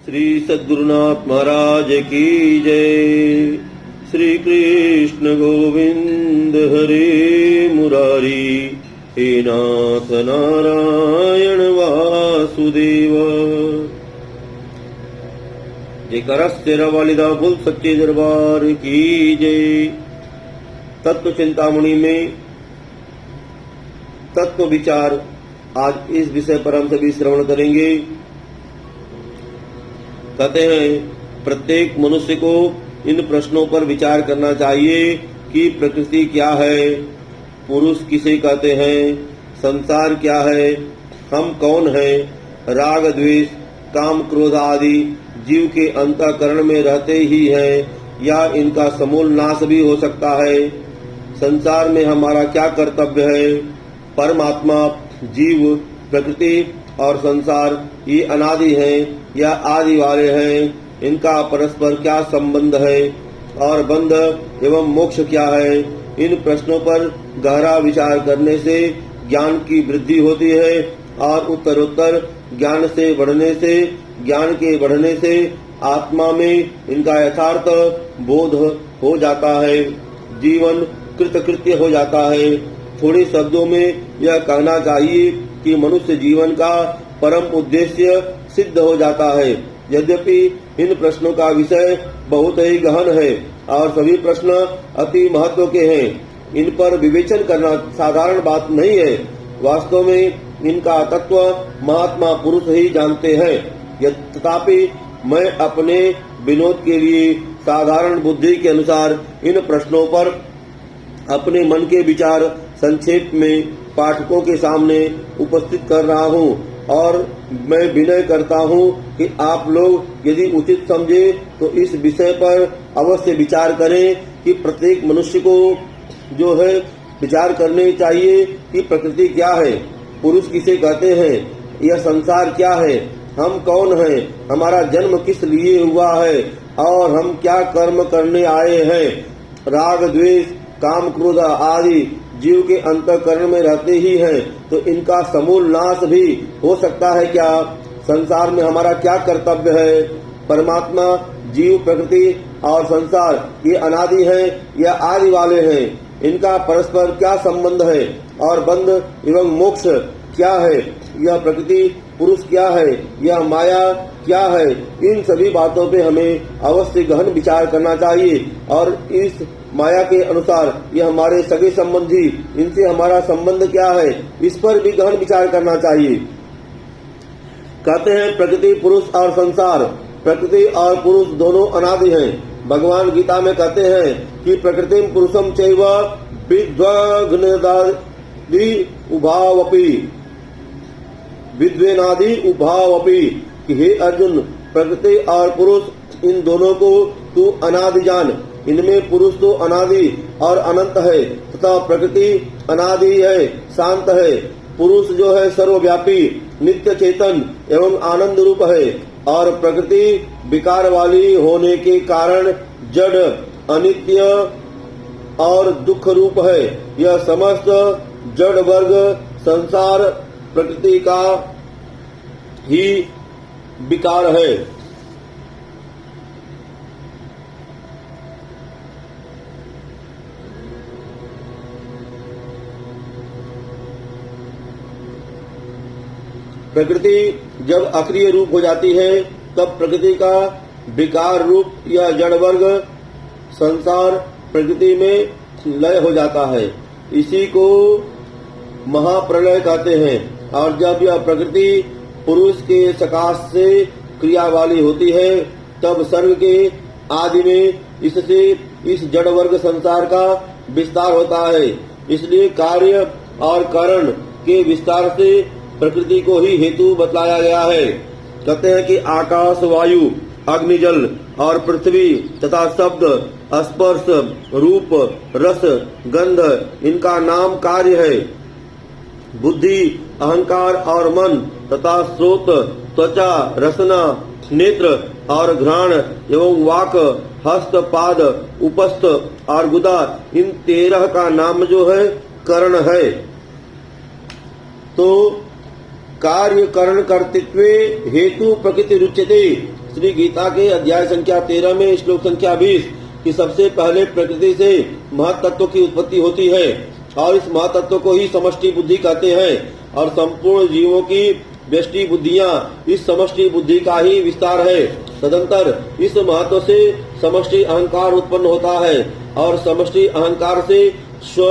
श्री सद्गुरुनाथ महाराज की जय। श्री कृष्ण गोविंद हरे मुरारी, हे नाथ नारायण वासुदेव। जयकारा तेरा वालिदा बोल सच्चे दरबार की जय। तत्व चिंतामणि में तत्व विचार, आज इस विषय पर हम सभी श्रवण करेंगे। कहते हैं प्रत्येक मनुष्य को इन प्रश्नों पर विचार करना चाहिए कि प्रकृति क्या है, पुरुष किसे कहते हैं, संसार क्या है, हम कौन हैं, राग द्वेष काम क्रोध आदि जीव के अंतःकरण में रहते ही हैं या इनका समूल नाश भी हो सकता है। संसार में हमारा क्या कर्तव्य है, परमात्मा, जीव, प्रकृति और संसार ये अनादि हैं या आदि वाले हैं, इनका परस्पर क्या संबंध है और बंध एवं मोक्ष क्या है। इन प्रश्नों पर गहरा विचार करने से ज्ञान की वृद्धि होती है और उत्तरोत्तर ज्ञान के बढ़ने से आत्मा में इनका यथार्थ बोध हो जाता है, जीवन कृतकृत्य हो जाता है। थोड़े शब्दों में यह कहना चाहिए कि मनुष्य जीवन का परम उद्देश्य सिद्ध हो जाता है। यद्यपि इन प्रश्नों का विषय बहुत ही गहन है और सभी प्रश्न अति महत्व के हैं। इन पर विवेचन करना साधारण बात नहीं है। वास्तव में इनका तत्व महात्मा पुरुष ही जानते हैं। तथापि मैं अपने विनोद के लिए साधारण बुद्धि के अनुसार इन प्रश्नों पर अपने मन के विचार संक्षेप में पाठकों के सामने उपस्थित कर रहा हूँ और मैं विनय करता हूँ कि आप लोग यदि उचित समझे तो इस विषय पर अवश्य विचार करें कि प्रत्येक मनुष्य को जो है विचार करने चाहिए कि प्रकृति क्या है, पुरुष किसे कहते हैं, यह संसार क्या है, हम कौन हैं, हमारा जन्म किस लिए हुआ है और हम क्या कर्म करने आए हैं। राग द्वेष काम क्रोध आदि जीव के अंतःकरण में रहते ही हैं, तो इनका समूल नाश भी हो सकता है क्या। संसार में हमारा क्या कर्तव्य है, परमात्मा, जीव, प्रकृति और संसार ये अनादि हैं या आदि वाले हैं, इनका परस्पर क्या संबंध है और बंध एवं मोक्ष क्या है, यह प्रकृति पुरुष क्या है, यह माया क्या है। इन सभी बातों पे हमें अवश्य गहन विचार करना चाहिए और इस माया के अनुसार ये हमारे सगे संबंधी, इनसे हमारा संबंध क्या है, इस पर भी गहन विचार करना चाहिए। कहते हैं प्रकृति पुरुष और संसार, प्रकृति और पुरुष दोनों अनादि हैं। भगवान गीता में कहते हैं कि प्रकृति पुरुषम चैव विद्वग्नादि उभावपि, विद्वेनादि उभावपि, कि हे अर्जुन, प्रकृति और पुरुष इन दोनों को तू अनादि जान। इनमें पुरुष तो अनादि और अनंत है तथा प्रकृति अनादि है, शांत है। पुरुष जो है सर्वव्यापी, नित्य चेतन एवं आनंद रूप है और प्रकृति विकार वाली होने के कारण जड़, अनित्य और दुख रूप है। यह समस्त जड़ वर्ग संसार प्रकृति का ही विकार है। प्रकृति जब अक्रिय रूप हो जाती है तब प्रकृति का विकार रूप या जड़ वर्ग संसार प्रकृति में लय हो जाता है। इसी को महाप्रलय कहते हैं। और जब यह प्रकृति पुरुष के सकाश से क्रिया वाली होती है तब सर्ग के आदि में इससे इस जड़ वर्ग संसार का विस्तार होता है। इसलिए कार्य और कारण के विस्तार से प्रकृति को ही हेतु बतलाया गया है। कहते हैं कि आकाश, वायु, अग्नि, जल और पृथ्वी तथा शब्द, स्पर्श, रूप, रस, गंध इनका नाम कार्य है। बुद्धि, अहंकार और मन तथा श्रोत, त्वचा, रसना, नेत्र और घ्राण एवं वाक, हस्त, पाद, उपस्थ और गुदा, इन 13 का नाम जो है करण है। तो कार्य करण कर्तृत्वे हेतु प्रकृति रुच्यते। श्री गीता के अध्याय संख्या 13 में श्लोक संख्या 20 कि सबसे पहले प्रकृति से महत्त्व की उत्पत्ति होती है और इस महत्त्व को ही समष्टि बुद्धि कहते हैं और संपूर्ण जीवों की व्यष्टि बुद्धियां इस समष्टि बुद्धि का ही विस्तार है। तदंतर इस महत्व से समष्टि अहंकार उत्पन्न होता है और समष्टि अहंकार से स्व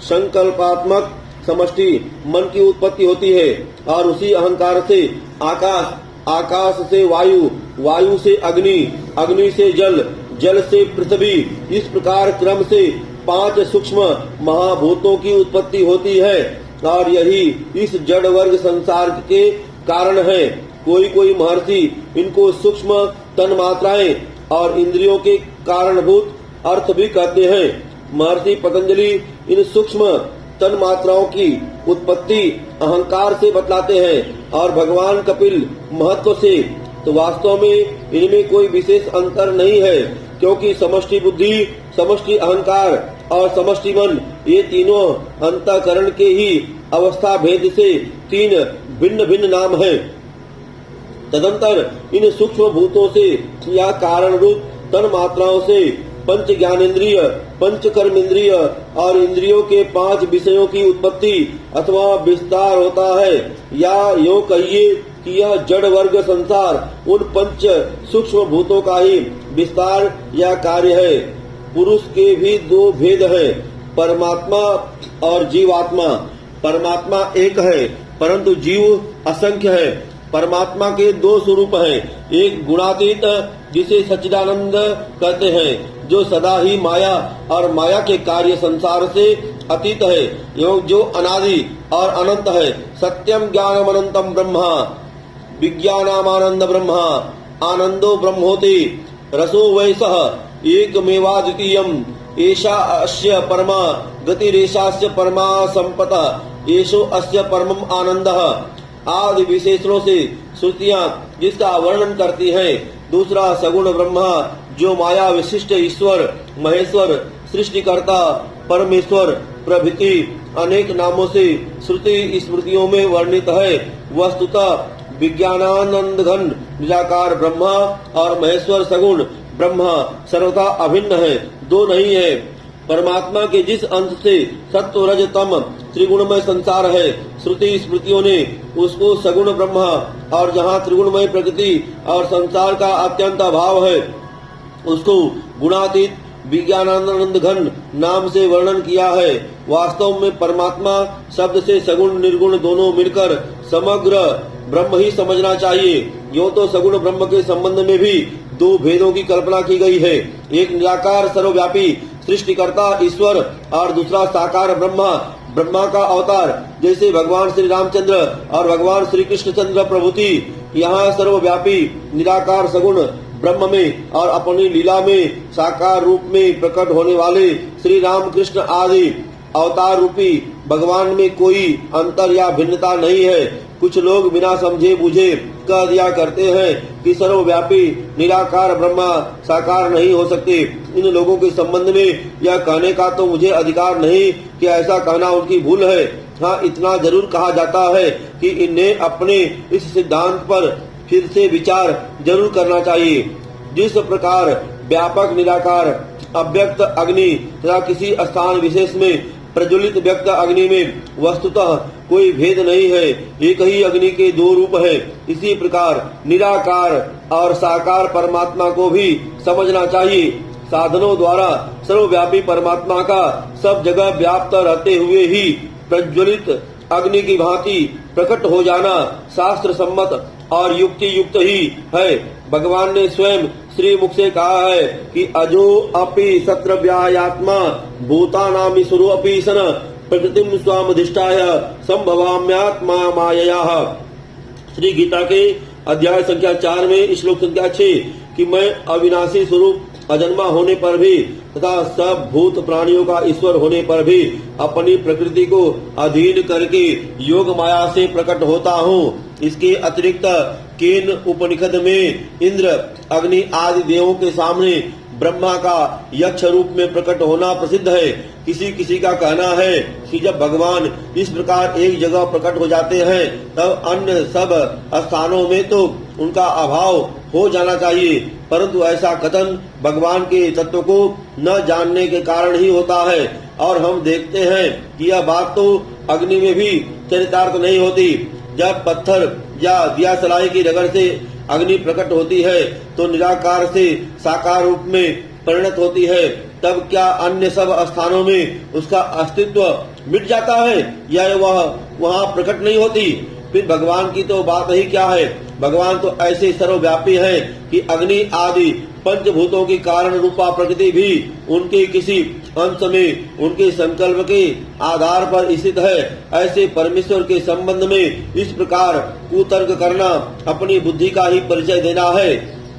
संकल्पात्मक समष्टि मन की उत्पत्ति होती है और उसी अहंकार से आकाश, आकाश से वायु, वायु से अग्नि, अग्नि से जल, जल से पृथ्वी, इस प्रकार क्रम से 5 सूक्ष्म महाभूतों की उत्पत्ति होती है और यही इस जड़ वर्ग संसार के कारण है। कोई कोई महर्षि इनको सूक्ष्म तन मात्राएं और इंद्रियों के कारणभूत अर्थ भी कहते हैं। महर्षि पतंजलि इन सूक्ष्म तन मात्राओं की उत्पत्ति अहंकार से बतलाते हैं और भगवान कपिल महत्व से। तो वास्तव में इनमें कोई विशेष अंतर नहीं है क्योंकि समष्टि बुद्धि, समष्टि अहंकार और समष्टि मन ये तीनों अंतःकरण के ही अवस्था भेद से 3 भिन्न भिन्न नाम हैं। तदंतर इन सूक्ष्म भूतों से या कारण रूप तन मात्राओं से पंच ज्ञानेन्द्रिय, पंच कर्मेंद्रिय और इंद्रियों के 5 विषयों की उत्पत्ति अथवा विस्तार होता है। या यूं कहिए कि यह जड़ वर्ग संसार उन 5 सूक्ष्म भूतों का ही विस्तार या कार्य है। पुरुष के भी 2 भेद हैं, परमात्मा और जीवात्मा। परमात्मा एक है परंतु जीव असंख्य है। परमात्मा के 2 स्वरूप हैं, एक गुणातीत जिसे सच्चिदानंद कहते हैं जो सदा ही माया और माया के कार्य संसार से अतीत है, एवं जो अनादि और अनंत है। सत्यम ज्ञानम अनंतम ब्रह्मा विज्ञानामानंद ब्रह्मा आनंदो ब्रह्मोति रसो वैसः एकमेवाद्वितीयम् एषा अस्य परमा गतिरेषास्य परमा संपतः एषो अस्य परमम् आनंदः आदि विशेषणों से श्रुतियां जिसका वर्णन करती हैं। दूसरा सगुण ब्रह्मा जो माया विशिष्ट ईश्वर, महेश्वर, सृष्टिकर्ता, परमेश्वर प्रभृति अनेक नामों से श्रुति स्मृतियों में वर्णित है। वस्तुतः विज्ञानानंद घन निराकार ब्रह्मा और महेश्वर सगुण ब्रह्मा सर्वथा अभिन्न है, 2 नहीं है। परमात्मा के जिस अंश से सत्व रज तम त्रिगुणमय संसार है, श्रुति स्मृतियों ने उसको सगुण ब्रह्मा और जहाँ त्रिगुणमय प्रकृति और संसार का अत्यंत अभाव है उसको गुणातीत विज्ञानानंद घन नाम से वर्णन किया है। वास्तव में परमात्मा शब्द से सगुण निर्गुण दोनों मिलकर समग्र ब्रह्म ही समझना चाहिए। यूं तो सगुण ब्रह्म के संबंध में भी 2 भेदों की कल्पना की गई है, एक निराकार सर्वव्यापी सृष्टिकर्ता ईश्वर और दूसरा साकार ब्रह्मा, ब्रह्मा का अवतार जैसे भगवान श्री रामचंद्र और भगवान श्री कृष्णचंद्र प्रभुति। यहाँ सर्वव्यापी निराकार सगुण ब्रह्म में और अपनी लीला में साकार रूप में प्रकट होने वाले श्री राम कृष्ण आदि अवतार रूपी भगवान में कोई अंतर या भिन्नता नहीं है। कुछ लोग बिना समझे बूझे कह दिया करते हैं कि सर्वव्यापी निराकार ब्रह्मा साकार नहीं हो सकते। इन लोगों के संबंध में यह कहने का तो मुझे अधिकार नहीं कि ऐसा कहना उनकी भूल है। हाँ, इतना जरूर कहा जाता है कि इन्हें अपने इस सिद्धांत पर फिर से विचार जरूर करना चाहिए। जिस प्रकार व्यापक निराकार अव्यक्त अग्नि तथा किसी स्थान विशेष में प्रज्वलित व्यक्त अग्नि में वस्तुतः कोई भेद नहीं है, एक ही अग्नि के 2 रूप हैं। इसी प्रकार निराकार और साकार परमात्मा को भी समझना चाहिए। साधनों द्वारा सर्वव्यापी परमात्मा का सब जगह व्याप्त रहते हुए ही प्रज्वलित अग्नि की भांति प्रकट हो जाना शास्त्र सम्मत और युक्ति युक्त ही है। भगवान ने स्वयं श्री मुख से कहा है कि अजो अपि सत्रव्यायात्मा भूतानामीश्वरो अपि सन प्रकृतिम स्वामधिष्ठाय संभवाम्यात्मा मायया। श्री गीता के अध्याय संख्या 4 में श्लोक संख्या 6 कि मैं अविनाशी स्वरूप अजन्मा होने पर भी तथा सब भूत प्राणियों का ईश्वर होने पर भी अपनी प्रकृति को अधीन करके योग माया से प्रकट होता हूँ। इसके अतिरिक्त केन उपनिषद में इंद्र, अग्नि आदि देवों के सामने ब्रह्मा का यक्ष रूप में प्रकट होना प्रसिद्ध है। किसी किसी का कहना है कि जब भगवान इस प्रकार एक जगह प्रकट हो जाते हैं तब अन्य सब स्थानों में तो उनका अभाव हो जाना चाहिए, परंतु ऐसा कथन भगवान के तत्व को न जानने के कारण ही होता है। और हम देखते हैं कि यह बात तो अग्नि में भी चरितार्थ नहीं होती। जब पत्थर या दिया सलाई की रगड़ से अग्नि प्रकट होती है तो निराकार से साकार रूप में परिणत होती है, तब क्या अन्य सब स्थानों में उसका अस्तित्व मिट जाता है या वह वहाँ प्रकट नहीं होती? फिर भगवान की तो बात ही क्या है। भगवान तो ऐसे सर्वव्यापी है कि अग्नि आदि पंचभूतों की कारण रूपा प्रकृति भी उनके किसी अंश में उनके संकल्प के आधार पर स्थित है। ऐसे परमेश्वर के संबंध में इस प्रकार कुतर्क करना अपनी बुद्धि का ही परिचय देना है।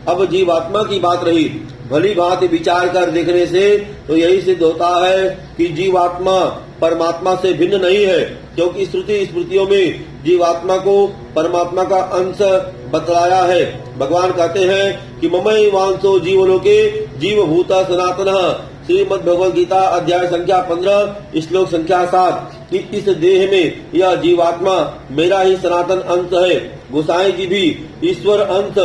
अब जीवात्मा की बात रही, भली भांति विचार कर देखने से तो यही सिद्ध होता है कि जीवात्मा परमात्मा से भिन्न नहीं है, क्योंकि श्रुति स्मृतियों में जीवात्मा को परमात्मा का अंश बतलाया है। भगवान कहते हैं कि ममई वांसो जीवलोके जीवभूता सनातनः, श्रीमद् भगवद गीता अध्याय संख्या 15 श्लोक संख्या 7, कि इस देह में यह जीवात्मा मेरा ही सनातन अंश है। गोसाई जी भी ईश्वर अंश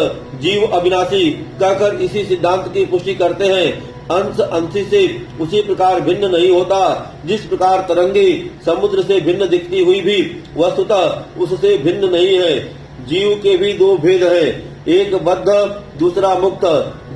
जीव अविनाशी कहकर इसी सिद्धांत की पुष्टि करते हैं। अंश अंशी से उसी प्रकार भिन्न नहीं होता जिस प्रकार तरंगे समुद्र से भिन्न दिखती हुई भी वस्तुतः उससे भिन्न नहीं है। जीव के भी दो भेद हैं, एक बद्ध दूसरा मुक्त।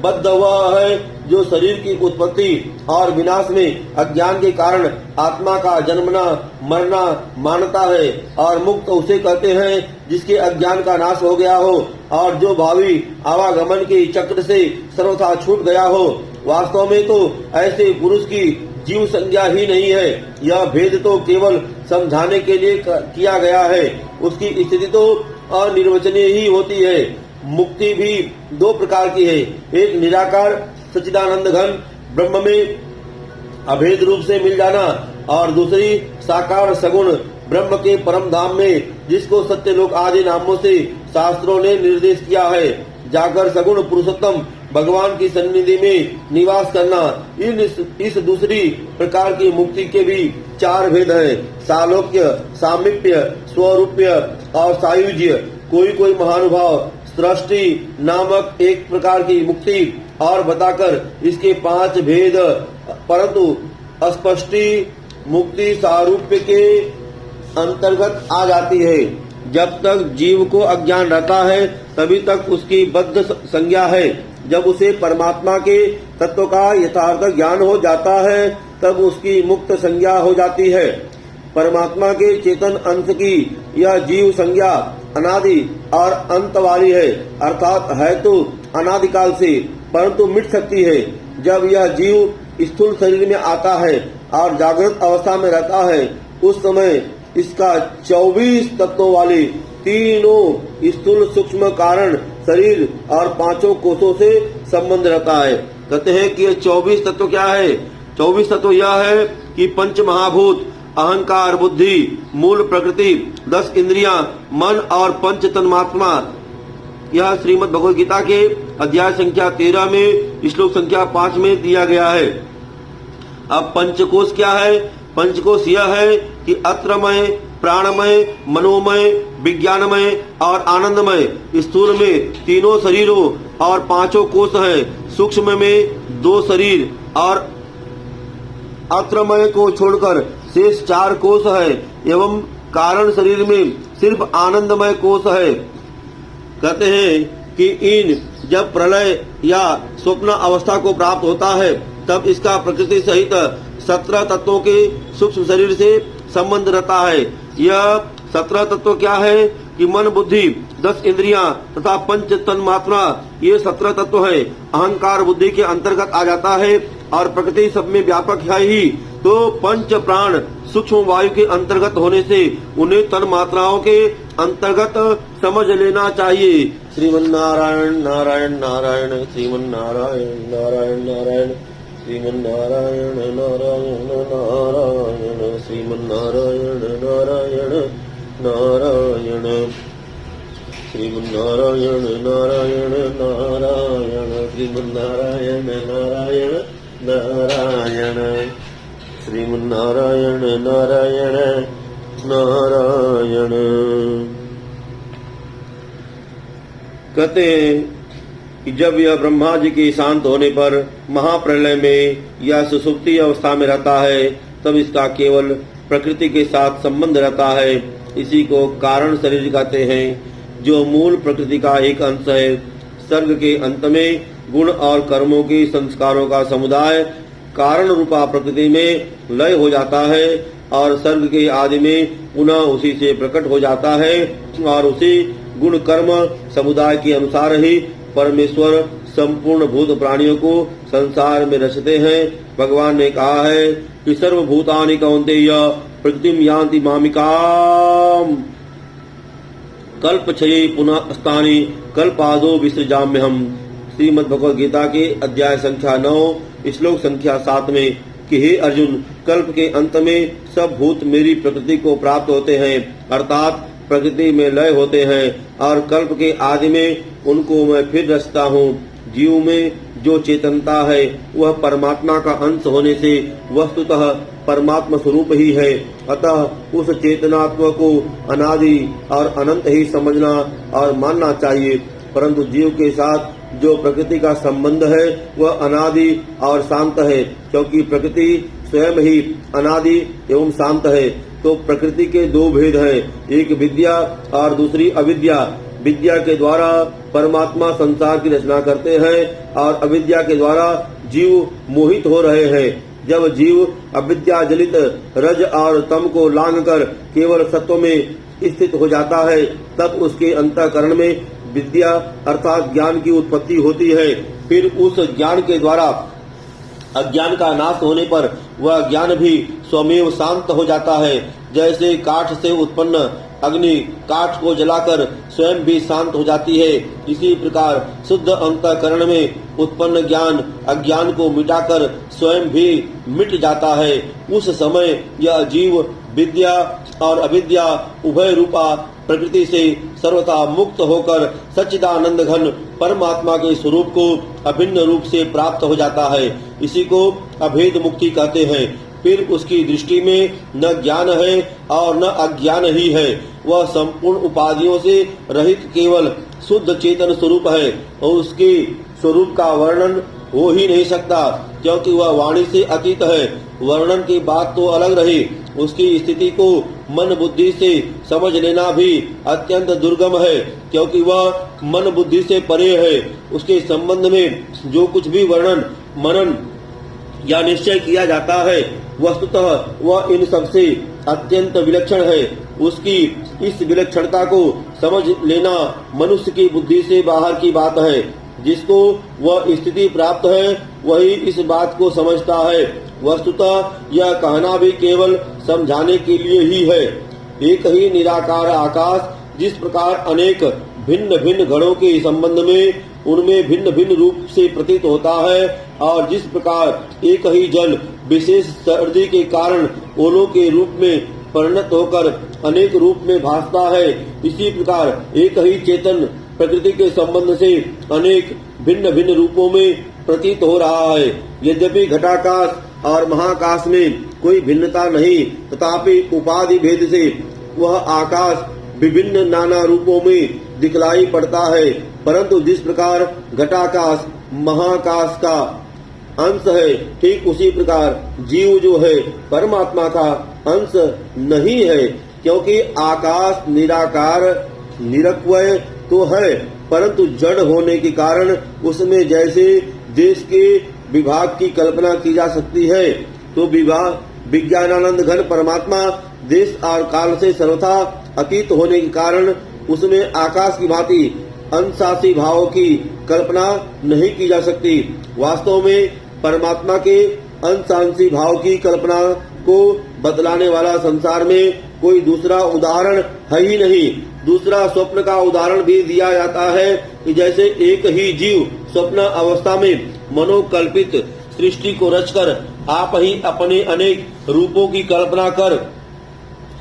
बद्ध वह है जो शरीर की उत्पत्ति और विनाश में अज्ञान के कारण आत्मा का जन्मना मरना मानता है, और मुक्त उसे कहते हैं जिसके अज्ञान का नाश हो गया हो और जो भावी आवागमन के चक्र से सर्वथा छूट गया हो। वास्तव में तो ऐसे पुरुष की जीव संज्ञा ही नहीं है। यह भेद तो केवल समझाने के लिए किया गया है, उसकी स्थिति तो अनिर्वचनीय ही होती है। मुक्ति भी दो प्रकार की है, एक निराकार सच्चिदानंद घन ब्रह्म में अभेद रूप से मिल जाना और दूसरी साकार सगुण ब्रह्म के परम धाम में, जिसको सत्यलोक आदि नामों से शास्त्रों ने निर्देश किया है। जाकर सगुण पुरुषोत्तम भगवान की सन्निधि में निवास करना। इस दूसरी प्रकार की मुक्ति के भी चार भेद हैं, सालोक्य, सामीप्य, स्वरूप्य और सायुज्य। कोई महानुभाव सृष्टि नामक एक प्रकार की मुक्ति और बताकर इसके 5 भेद, परंतु अस्पष्टि मुक्ति सारूप्य के अंतर्गत आ जाती है। जब तक जीव को अज्ञान रहता है तभी तक उसकी बद्ध संज्ञा है। जब उसे परमात्मा के तत्व का यथार्थ ज्ञान हो जाता है तब उसकी मुक्त संज्ञा हो जाती है। परमात्मा के चेतन अंश की यह जीव संज्ञा अनादि और अंत वाली है, अर्थात है तो अनादिकाल से, परंतु मिट सकती है। जब यह जीव स्थूल शरीर में आता है और जागृत अवस्था में रहता है, उस समय इसका 24 तत्वों वाले तीनों स्थूल सूक्ष्म कारण शरीर और 5 कोषों से संबंध रहता है। कहते हैं कि ये 24 तत्व क्या है? 24 तत्व यह है कि पंच महाभूत, अहंकार, बुद्धि, मूल प्रकृति, 10 इंद्रियां, मन और पंच तन्मात्मा। यह श्रीमद् भगवद गीता के अध्याय संख्या 13 में श्लोक संख्या 5 में दिया गया है। अब पंचकोश क्या है? पंचकोश यह है कि अत्रमय, प्राणमय, मनोमय, विज्ञानमय और आनंदमय। स्थूल में तीनों शरीरों और 5 कोश हैं, सूक्ष्म में 2 शरीर और अत्रमय को छोड़कर शेष 4 कोश है, एवं कारण शरीर में सिर्फ आनंदमय कोश है। कहते हैं कि इन जब प्रलय या स्वप्न अवस्था को प्राप्त होता है तब इसका प्रकृति सहित 17 तत्वों के सूक्ष्म शरीर से संबंध रहता है। यह 17 तत्व क्या है कि मन, बुद्धि, 10 इंद्रियां तथा पंच तन्मात्रा, ये 17 तत्व है। अहंकार बुद्धि के अंतर्गत आ जाता है और प्रकृति सब में व्यापक है ही, तो पंच प्राण सूक्ष्म वायु के अंतर्गत होने से उन्हें तन मात्राओं के अंतर्गत समझ लेना चाहिए। श्रीमन्नारायण नारायण नारायण, श्रीमन्नारायण नारायण नारायण, श्रीमन्नारायण नारायण नारायण, श्रीमन्नारायण नारायण नारायण। श्रीमन्नारायण नारायण नारायण श्रीमन्नारायण नारायण नारायण श्रीमन्नारायण नारायण नारायण। कहते हैं कि जब यह ब्रह्मा जी के शांत होने पर महाप्रलय में या सुसुप्ति अवस्था में रहता है, तब इसका केवल प्रकृति के साथ संबंध रहता है। इसी को कारण शरीर कहते हैं, जो मूल प्रकृति का एक अंश है। सर्ग के अंत में गुण और कर्मों के संस्कारों का समुदाय कारण रूपा प्रकृति में लय हो जाता है और सर्ग के आदि में पुनः उसी से प्रकट हो जाता है और उसी गुण कर्म समुदाय के अनुसार ही परमेश्वर संपूर्ण भूत प्राणियों को संसार में रचते हैं। भगवान ने कहा है कि सर्वभूतानि कौन्तेय प्रकृतिम यान्ति मामिकाम कल्पक्षये पुनः स्थानि कल्पादो विसृजाम्यहम्। श्रीमद् भगवद गीता के अध्याय संख्या 9 श्लोक संख्या 7 में कि हे अर्जुन, कल्प के अंत में सब भूत मेरी प्रकृति को प्राप्त होते हैं, अर्थात प्रकृति में लय होते हैं और कल्प के आदि में उनको मैं फिर रचता हूँ। जीव में जो चेतनता है वह परमात्मा का अंश होने से वस्तुतः परमात्मा स्वरूप ही है। अतः उस चेतनात्म को अनादि और अनंत ही समझना और मानना चाहिए। परंतु जीव के साथ जो प्रकृति का संबंध है वह अनादि और शांत है, क्योंकि प्रकृति स्वयं ही अनादि एवं शांत है। तो प्रकृति के दो भेद हैं, एक विद्या और दूसरी अविद्या। विद्या के द्वारा परमात्मा संसार की रचना करते हैं और अविद्या के द्वारा जीव मोहित हो रहे हैं। जब जीव अविद्या जनित रज और तम को लांघकर केवल सत्व में स्थित हो जाता है, तब उसके अंतःकरण में विद्या अर्थात ज्ञान की उत्पत्ति होती है। फिर उस ज्ञान के द्वारा अज्ञान का नाश होने पर वह ज्ञान भी स्वमेव शांत हो जाता है। जैसे काठ से उत्पन्न अग्नि काठ को जलाकर स्वयं भी शांत हो जाती है, इसी प्रकार शुद्ध अंतःकरण में उत्पन्न ज्ञान अज्ञान को मिटाकर स्वयं भी मिट जाता है। उस समय यह जीव विद्या और अविद्या उभय रूपा प्रकृति से सर्वथा मुक्त होकर सच्चिदानंद घन परमात्मा के स्वरूप को अभिन्न रूप से प्राप्त हो जाता है। इसी को अभेद मुक्ति कहते हैं। फिर उसकी दृष्टि में न ज्ञान है और न अज्ञान ही है। वह संपूर्ण उपाधियों से रहित केवल शुद्ध चेतन स्वरूप है और उसके स्वरूप का वर्णन हो ही नहीं सकता, क्योंकि वह वाणी से अतीत है। वर्णन की बात तो अलग रही, उसकी स्थिति को मन बुद्धि से समझ लेना भी अत्यंत दुर्गम है, क्योंकि वह मन बुद्धि से परे है। उसके संबंध में जो कुछ भी वर्णन मनन या निश्चय किया जाता है, वस्तुतः वह इन सबसे अत्यंत विलक्षण है। उसकी इस विलक्षणता को समझ लेना मनुष्य की बुद्धि से बाहर की बात है। जिसको वह स्थिति प्राप्त है वही इस बात को समझता है। वस्तुतः यह कहना भी केवल समझाने के लिए ही है। एक ही निराकार आकाश जिस प्रकार अनेक भिन्न भिन्न घड़ों के संबंध में उनमें भिन्न भिन्न रूप से प्रतीत होता है, और जिस प्रकार एक ही जल विशेष सर्दी के कारण ओलों के रूप में परिणत होकर अनेक रूप में भासता है, इसी प्रकार एक ही चेतन प्रकृति के संबंध से अनेक भिन्न भिन्न रूपों में प्रतीत हो रहा है। यद्यपि घटाकाश और महाकाश में कोई भिन्नता नहीं, तथापि उपाधि भेद से वह आकाश विभिन्न नाना रूपों में दिखलाई पड़ता है। परंतु जिस प्रकार घटाकाश महाकाश का अंश है, ठीक उसी प्रकार जीव जो है परमात्मा का अंश नहीं है, क्योंकि आकाश निराकार निरक्वय तो है, परंतु जड़ होने के कारण उसमें जैसे देश के विभाग की कल्पना की जा सकती है, तो विज्ञानानंद घन परमात्मा देश और काल से सर्वथा अतीत होने के कारण उसमें आकाश की भांति अंशासी भावों की कल्पना नहीं की जा सकती। वास्तव में परमात्मा के अंशांशी भाव की कल्पना को बतलाने वाला संसार में कोई दूसरा उदाहरण है ही नहीं। दूसरा स्वप्न का उदाहरण भी दिया जाता है कि जैसे एक ही जीव स्वप्न अवस्था में मनोकल्पित सृष्टि को रचकर आप ही अपने अनेक रूपों की कल्पना कर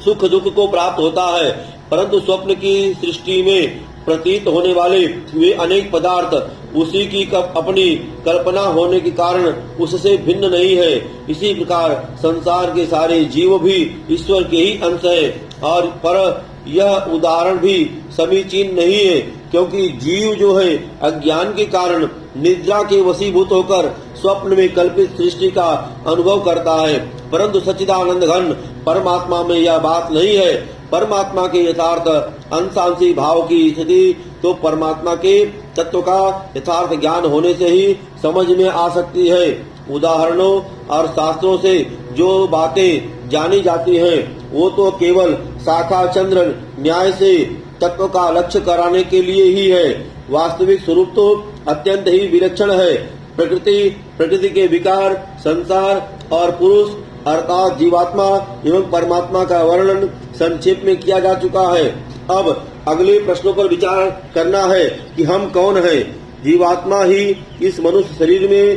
सुख दुख को प्राप्त होता है, परंतु स्वप्न की सृष्टि में प्रतीत होने वाले वे अनेक पदार्थ उसी की अपनी कल्पना होने के कारण उससे भिन्न नहीं है। इसी प्रकार संसार के सारे जीव भी ईश्वर के ही अंश है। और पर यह उदाहरण भी समीचीन नहीं है, क्योंकि जीव जो है अज्ञान के कारण निद्रा के वशीभूत होकर स्वप्न में कल्पित सृष्टि का अनुभव करता है, परंतु सच्चिदानंद घन परमात्मा में यह बात नहीं है। परमात्मा के यथार्थ अंशांशी भाव की स्थिति तो परमात्मा के तत्व का यथार्थ ज्ञान होने से ही समझ में आ सकती है। उदाहरणों और शास्त्रों से जो बातें जानी जाती हैं वो तो केवल शाखा चंद्र न्याय से तत्व का लक्ष्य कराने के लिए ही है। वास्तविक स्वरूप तो अत्यंत ही विलक्षण है। प्रकृति के विकार, संसार और पुरुष अर्थात जीवात्मा एवं परमात्मा का वर्णन संक्षेप में किया जा चुका है। अब अगले प्रश्नों पर विचार करना है कि हम कौन हैं। जीवात्मा ही इस मनुष्य शरीर में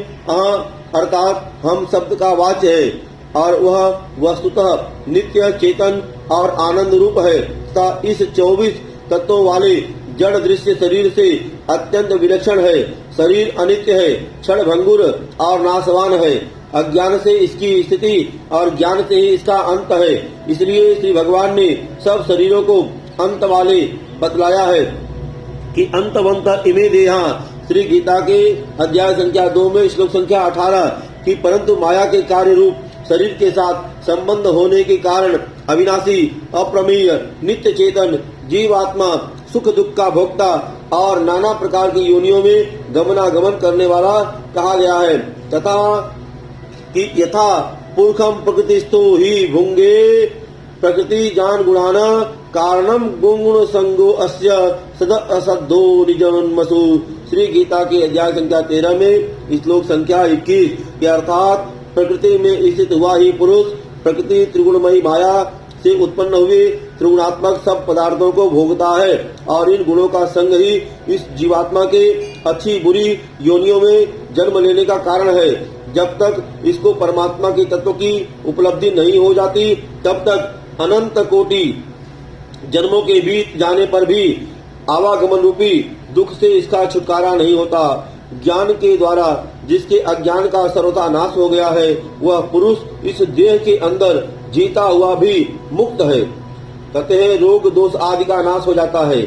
अर्थात हम शब्द का वाच्य है और वह वस्तुतः नित्य चेतन और आनंद रूप है तथा इस 24 तत्वों वाले जड़ दृश्य शरीर से अत्यंत विलक्षण है। शरीर अनित्य है, क्षण भंगुर और नाशवान है। अज्ञान से इसकी स्थिति और ज्ञान से ही इसका अंत है। इसलिए श्री भगवान ने सब शरीरों को अंत वाले बतलाया है कि अंतवंत इमे देहा। श्री गीता के अध्याय संख्या 2 में श्लोक संख्या 18 कि परंतु माया के कार्य रूप शरीर के साथ संबंध होने के कारण अविनाशी, अप्रमेय, नित्य चेतन जीवात्मा सुख दुख का भोक्ता और नाना प्रकार की योनियों में गमनागमन करने वाला कहा गया है। तथा कि यथा पुरखम प्रकृतिस्थो ही भुंगे प्रकृति जान गुणाना कारणम गुण संगो अस्य सद असद्धो निजन्मसु। श्री गीता के अध्याय संख्या 13 में श्लोक संख्या 21 के अर्थात प्रकृति में स्थित हुआ ही पुरुष प्रकृति त्रिगुणमयी माया से उत्पन्न हुए त्रिगुणात्मक सब पदार्थों को भोगता है और इन गुणों का संग ही इस जीवात्मा के अच्छी बुरी योनियों में जन्म लेने का कारण है। जब तक इसको परमात्मा के तत्व की उपलब्धि नहीं हो जाती तब तक अनंत कोटि जन्मों के बीत जाने पर भी आवागमन रूपी दुख से इसका छुटकारा नहीं होता। ज्ञान के द्वारा जिसके अज्ञान का सर्वथा नाश हो गया है वह पुरुष इस देह के अंदर जीता हुआ भी मुक्त है। कहते हैं रोग दोष आदि का नाश हो जाता है।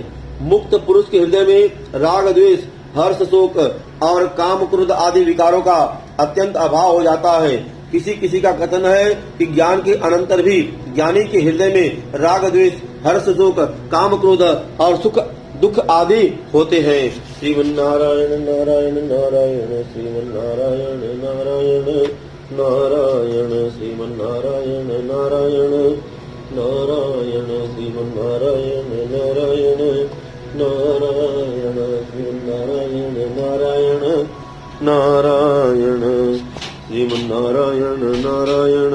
मुक्त पुरुष के हृदय में राग द्वेष हर्ष शोक और काम क्रोध आदि विकारों का अत्यंत अभाव हो जाता है। किसी किसी का कथन है कि ज्ञान के अनंतर भी ज्ञानी के हृदय में राग द्वेष हर्ष शोक काम क्रोध और सुख दुख आदि होते हैं। श्रीमन्नारायण नारायण नारायण श्रीमन्नारायण नारायण नारायण श्रीमन्नारायण नारायण नारायण श्रीमन्नारायण नारायण नारायण श्रीमन्नारायण नारायण नारायण श्रीमन्नारायण नारायण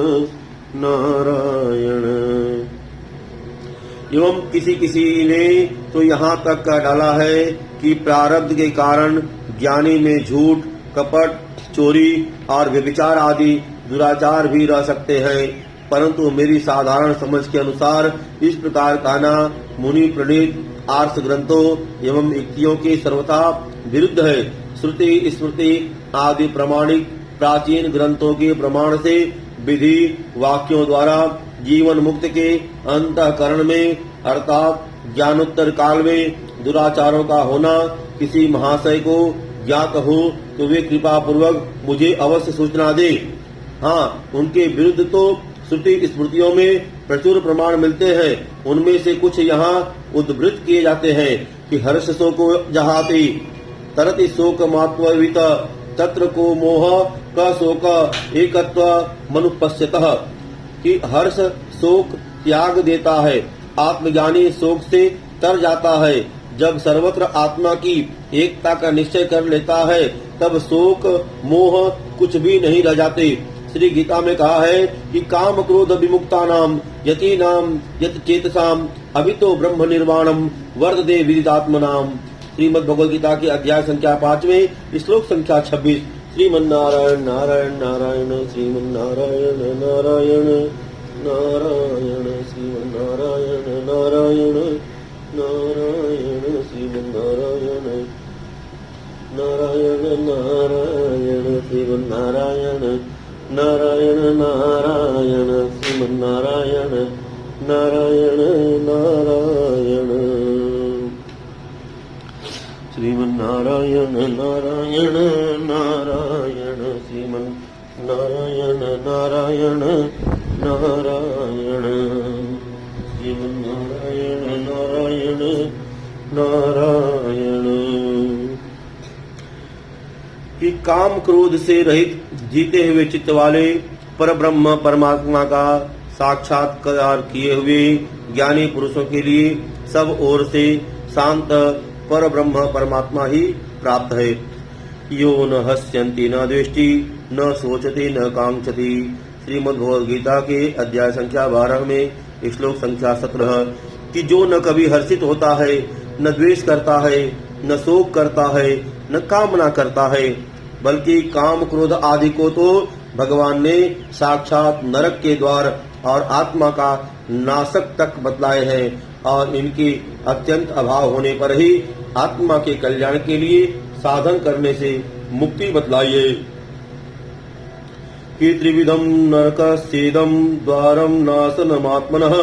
नारायण। एवं किसी ने तो यहाँ तक कह डाला है कि प्रारब्ध के कारण ज्ञानी में झूठ, कपट, चोरी और व्यभिचार आदि दुराचार भी रह सकते हैं, परंतु मेरी साधारण समझ के अनुसार इस प्रकार कहना मुनि प्रणीत आर्ष ग्रंथों एवं युक्तियों के सर्वथा विरुद्ध है। श्रुति स्मृति आदि प्रमाणिक प्राचीन ग्रंथों के प्रमाण से विधि वाक्यों द्वारा जीवन मुक्त के अंतःकरण में अर्थात ज्ञानोत्तर काल में दुराचारों का होना किसी महाशय को ज्ञात हो तो वे कृपा पूर्वक मुझे अवश्य सूचना दे। हाँ, उनके विरुद्ध तो श्रुति स्मृतियों में प्रचुर प्रमाण मिलते हैं। उनमें से कुछ यहाँ उद्धृत किए जाते हैं कि हर्ष शोको जहाति तरति शोक मात्ववित तत्र को मोह का शोक एकत्व मनुपश्यतः कि हर्ष शोक त्याग देता है, आत्मज्ञानी शोक से तर जाता है। जब सर्वत्र आत्मा की एकता का निश्चय कर लेता है तब शोक मोह कुछ भी नहीं रह जाते। श्री गीता में कहा है कि काम क्रोध विमुक्ता नाम यति नाम यत चेतसाम अभितो ब्रह्म निर्वाणम वर्तते विदितात्मनाम। श्रीमद् भगवद गीता के अध्याय संख्या 5 में श्लोक संख्या 26। श्रीमन्नारायण नारायण नारायण श्रीमन्नारायण नारायण नारायण श्रीमन्नारायण नारायण नारायण श्रीमन्नारायण नारायण नारायण श्रीमन्नारायण नारायण नारायण श्रीमन्नारायण नारायण नारायण श्रीमन्नारायण नारायण नारायण श्रीमन्नारायण नारायण नारायण श्रीमन्नारायण नारायण नारायण। कि काम क्रोध से रहित जीते हुए चित्त वाले पर ब्रह्म परमात्मा का साक्षात्कार किए हुए ज्ञानी पुरुषों के लिए सब ओर से शांत पर ब्रह्म परमात्मा ही प्राप्त है। यो न हस्यन्ति न द्वेष्टि न सोचति न कांक्षति। श्रीमद् भगवद गीता के अध्याय संख्या 12 में श्लोक संख्या 17 कि जो न कभी हर्षित होता है, न द्वेष करता है, न शोक करता है, न कामना करता है, बल्कि काम क्रोध आदि को तो भगवान ने साक्षात नरक के द्वार और आत्मा का नाशक तक बतलाए हैं और इनके अत्यंत अभाव होने पर ही आत्मा के कल्याण के लिए साधन करने से मुक्ति बतलाई है। कि त्रिविधम नरकस्येदं द्वारं नाशनमात्मनः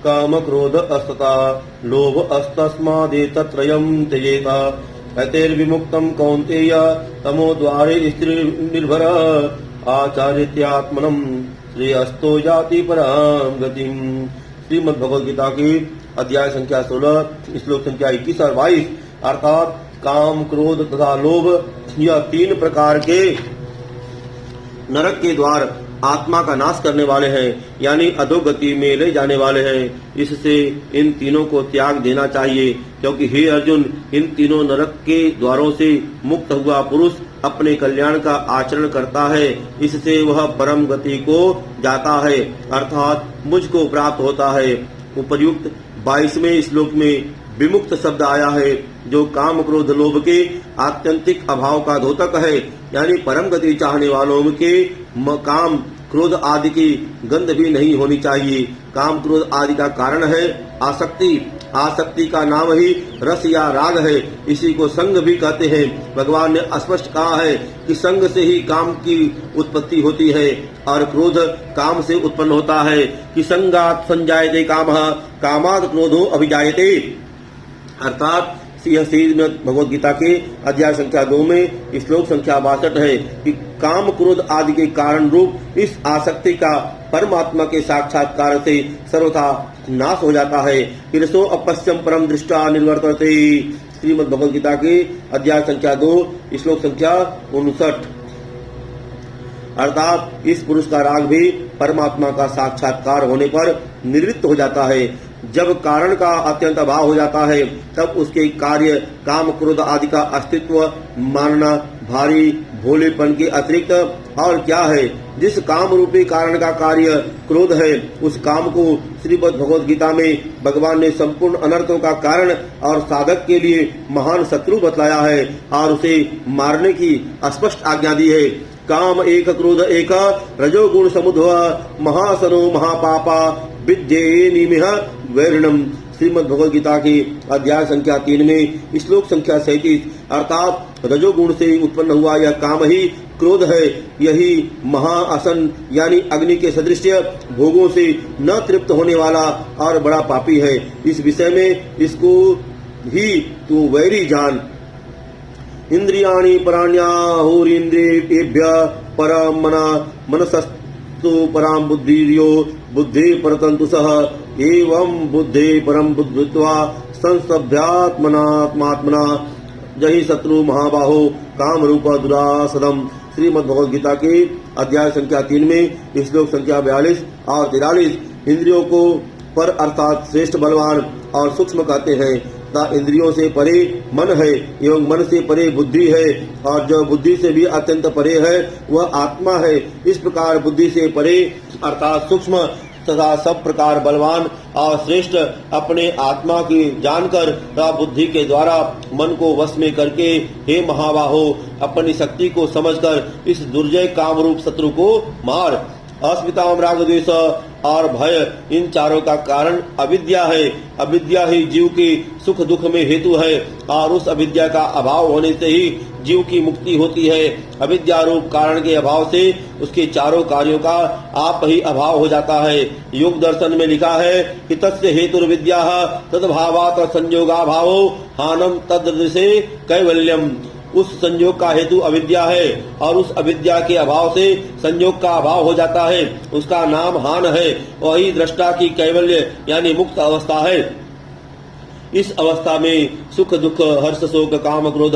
काम क्रोध अस्तता लोभ अस्तस्मादेतत्रयं त्यजेत। अतैर्विमुक्तं कौन्तेय तमो द्वारे स्त्रीर्निर्भर आचार्यत्यात्मनं श्रेयस्तो जाति परां गतिम्। श्रीमद् भगवद गीता की अध्याय संख्या 16 श्लोक संख्या 21 और 22 अर्थात काम क्रोध तथा लोभ यह 3 प्रकार के नरक के द्वार आत्मा का नाश करने वाले हैं, यानी अधोगति में ले जाने वाले हैं। इससे इन तीनों को त्याग देना चाहिए, क्योंकि हे अर्जुन, इन तीनों नरक के द्वारों से मुक्त हुआ पुरुष अपने कल्याण का आचरण करता है। इससे वह परम गति को जाता है, अर्थात मुझको प्राप्त होता है। उपर्युक्त 22वें श्लोक में विमुक्त शब्द आया है, जो काम क्रोध लोभ के आत्यंतिक अभाव का द्योतक है, यानी परम गति चाहने वालों के काम क्रोध आदि की गंध भी नहीं होनी चाहिए। काम क्रोध आदि का कारण है आसक्ति। आसक्ति का नाम ही रस या राग है, इसी को संग भी कहते हैं। भगवान ने स्पष्ट कहा है कि संग से ही काम की उत्पत्ति होती है और क्रोध काम से उत्पन्न होता है। कि संगात संजायते कामः कामात् क्रोधो अभिजायते। अर्थात यह श्रीमद् भगवद गीता के अध्याय संख्या 2 में श्लोक संख्या 62 है कि काम क्रोध आदि के कारण रूप इस आसक्ति का परमात्मा के साक्षात्कार से सर्वथा नाश हो जाता है। फिरसो अपश्यम परम दृष्टा निर्वर्तते। श्रीमद् भगवद गीता के अध्याय संख्या 2 श्लोक संख्या 59। अर्थात इस पुरुष का राग भी परमात्मा का साक्षात्कार होने पर निवृत्त हो जाता है। जब कारण का अत्यंत अभाव हो जाता है, तब उसके कार्य काम क्रोध आदि का अस्तित्व मानना भारी भोलेपन के अतिरिक्त और क्या है। जिस काम रूपी कारण का कार्य क्रोध है, उस काम को श्रीमद् भगवद गीता में भगवान ने संपूर्ण अनर्थों का कारण और साधक के लिए महान शत्रु बतलाया है और उसे मारने की स्पष्ट आज्ञा दी है। काम एक क्रोध एक रजोगुण समुद्भव महासनो महापापा विद्येनिमिह वैरणम। श्रीमद् भगवद गीता की अध्याय संख्या 3 में श्लोक संख्या 37 अर्थात रजोगुण से उत्पन्न हुआ यह काम ही क्रोध है। यही महाअसन यानी अग्नि के सदृश भोगों से न तृप्त होने वाला और बड़ा पापी है। इस विषय में इसको ही तू वैरी जान। इंद्रियाणि पराण्याहुरीन्द्रियेभ्य परम मना मनसस्तु परम बुद्धिर्यो बुद्धि परतंतु सह एवं बुद्धे परम बुद्धित्वा संस्तभ्यात्मनात्मात्मना जहि शत्रु महाबाहो काम रूप दुरासदम। श्रीमद् भगवद गीता के अध्याय संख्या 3 में श्लोक संख्या 42 और 43 इंद्रियों को पर अर्थात श्रेष्ठ बलवान और सूक्ष्म कहते हैं तथा इंद्रियों से परे मन है एवं मन से परे बुद्धि है और जो बुद्धि से भी अत्यंत परे है वह आत्मा है। इस प्रकार बुद्धि से परे अर्थात सूक्ष्म तथा सब प्रकार बलवान और श्रेष्ठ अपने आत्मा की जानकर तथा बुद्धि के द्वारा मन को वश में करके हे महाबाहो अपनी शक्ति को समझकर इस दुर्जय काम रूप शत्रु को मार। अस्मिता, राग, द्वेष और भय, इन चारों का कारण अविद्या है। अविद्या ही जीव के सुख दुख में हेतु है और उस अविद्या का अभाव होने से ही जीव की मुक्ति होती है। अविद्या रूप कारण के अभाव से उसके चारों कार्यों का आप ही अभाव हो जाता है। योग दर्शन में लिखा है कि तस्य हेतुर्विद्या तद्भावात् संयोगा भावो हानम तदृशे कैवल्यम। उस संयोग का हेतु अविद्या है और उस अविद्या के अभाव से संयोग का अभाव हो जाता है, उसका नाम हान है। वही दृष्टा की कैवल्य यानी मुक्त अवस्था है। इस अवस्था में सुख दुख हर्ष शोक काम क्रोध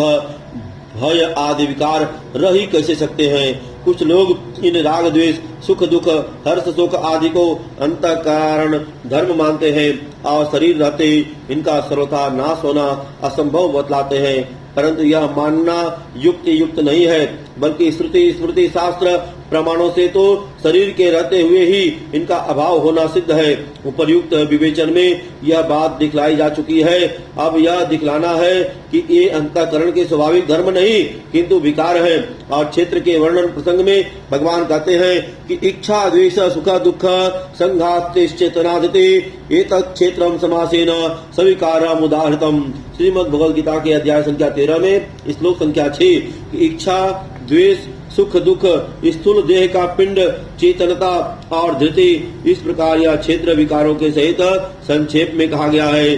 भय आदि विकार रह ही कैसे सकते हैं। कुछ लोग इन राग द्वेष सुख दुख हर्ष शोक आदि को अंतःकरण धर्म मानते हैं और शरीर रहते इनका सर्वथा नाश होना असंभव बतलाते हैं, परंतु यह मानना युक्त नहीं है, बल्कि श्रुति स्मृति शास्त्र प्रमाणों से तो शरीर के रहते हुए ही इनका अभाव होना सिद्ध है। उपर्युक्त विवेचन में यह बात दिखलाई जा चुकी है। अब यह दिखलाना है कि ये अंतःकरण के स्वाभाविक धर्म नहीं किंतु विकार है। और क्षेत्र के वर्णन प्रसंग में भगवान कहते हैं कि इच्छा द्वेष सुख दुख संघातेश्चेतनाधते एतत् क्षेत्रम समासेन सविकारम उदाहृतम। श्रीमद् भगवद गीता के अध्याय संख्या 13 में श्लोक संख्या 6 कि इच्छा द्वेष सुख दुख स्थूल देह का पिंड चेतनता और धृति इस प्रकार यह क्षेत्र विकारों के सहित संक्षेप में कहा गया है।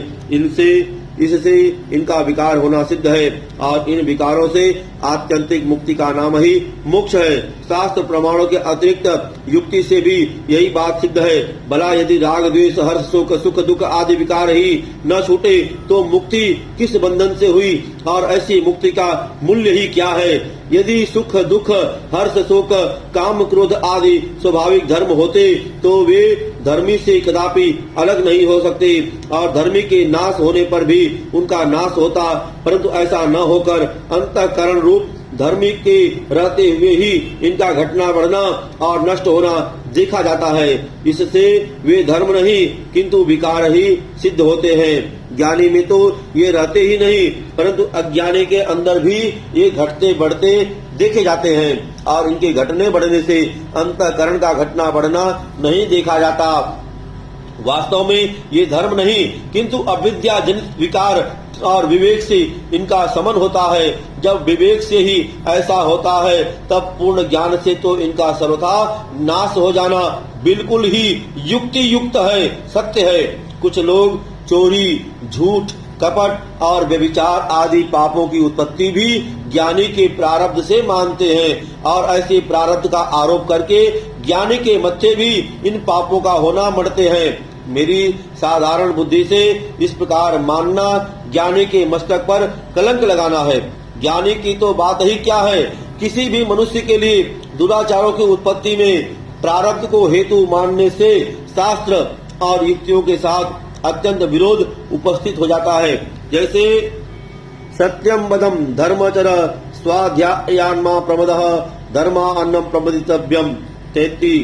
इससे इनका विकार होना सिद्ध है और इन विकारों से आत्यंतिक मुक्ति का नाम ही मोक्ष है। शास्त्र प्रमाणों के अतिरिक्त युक्ति से भी यही बात सिद्ध है। भला यदि राग द्वेष हर्ष शोक सुख दुख आदि विकार ही न छूटे तो मुक्ति किस बंधन से हुई और ऐसी मुक्ति का मूल्य ही क्या है। यदि सुख दुख हर्ष शोक काम क्रोध आदि स्वाभाविक धर्म होते तो वे धर्मी से कदापि अलग नहीं हो सकते और धर्मी के नाश होने पर भी उनका नाश होता, परंतु ऐसा न होकर अंतःकरण रूप धर्मी के रहते हुए ही इनका घटना बढ़ना और नष्ट होना देखा जाता है। इससे वे धर्म नहीं किंतु विकार ही सिद्ध होते हैं। ज्ञानी में तो ये रहते ही नहीं परंतु अज्ञानी के अंदर भी ये घटते बढ़ते देखे जाते हैं और इनके घटने बढ़ने से अंतःकरण का घटना बढ़ना नहीं देखा जाता। वास्तव में ये धर्म नहीं किंतु अविद्या जनित विकार और विवेक से इनका समन होता है। जब विवेक से ही ऐसा होता है तब पूर्ण ज्ञान से तो इनका सर्वथा नाश हो जाना बिल्कुल ही युक्ति युक्त है, सत्य है। कुछ लोग चोरी झूठ कपट और व्यभिचार आदि पापों की उत्पत्ति भी ज्ञानी के प्रारब्ध से मानते हैं और ऐसे प्रारब्ध का आरोप करके ज्ञानी के मत्थे भी इन पापों का होना मरते हैं। मेरी साधारण बुद्धि से इस प्रकार मानना ज्ञानी के मस्तक पर कलंक लगाना है। ज्ञानी की तो बात ही क्या है, किसी भी मनुष्य के लिए दुराचारों की उत्पत्ति में प्रारब्ध को हेतु मानने से शास्त्र और युक्तियों के साथ अत्यंत विरोध उपस्थित हो जाता है। जैसे सत्यम वदम धर्मचर स्वाध्यायान्मा प्रमदः धर्मान्नम प्रमदितव्यम 33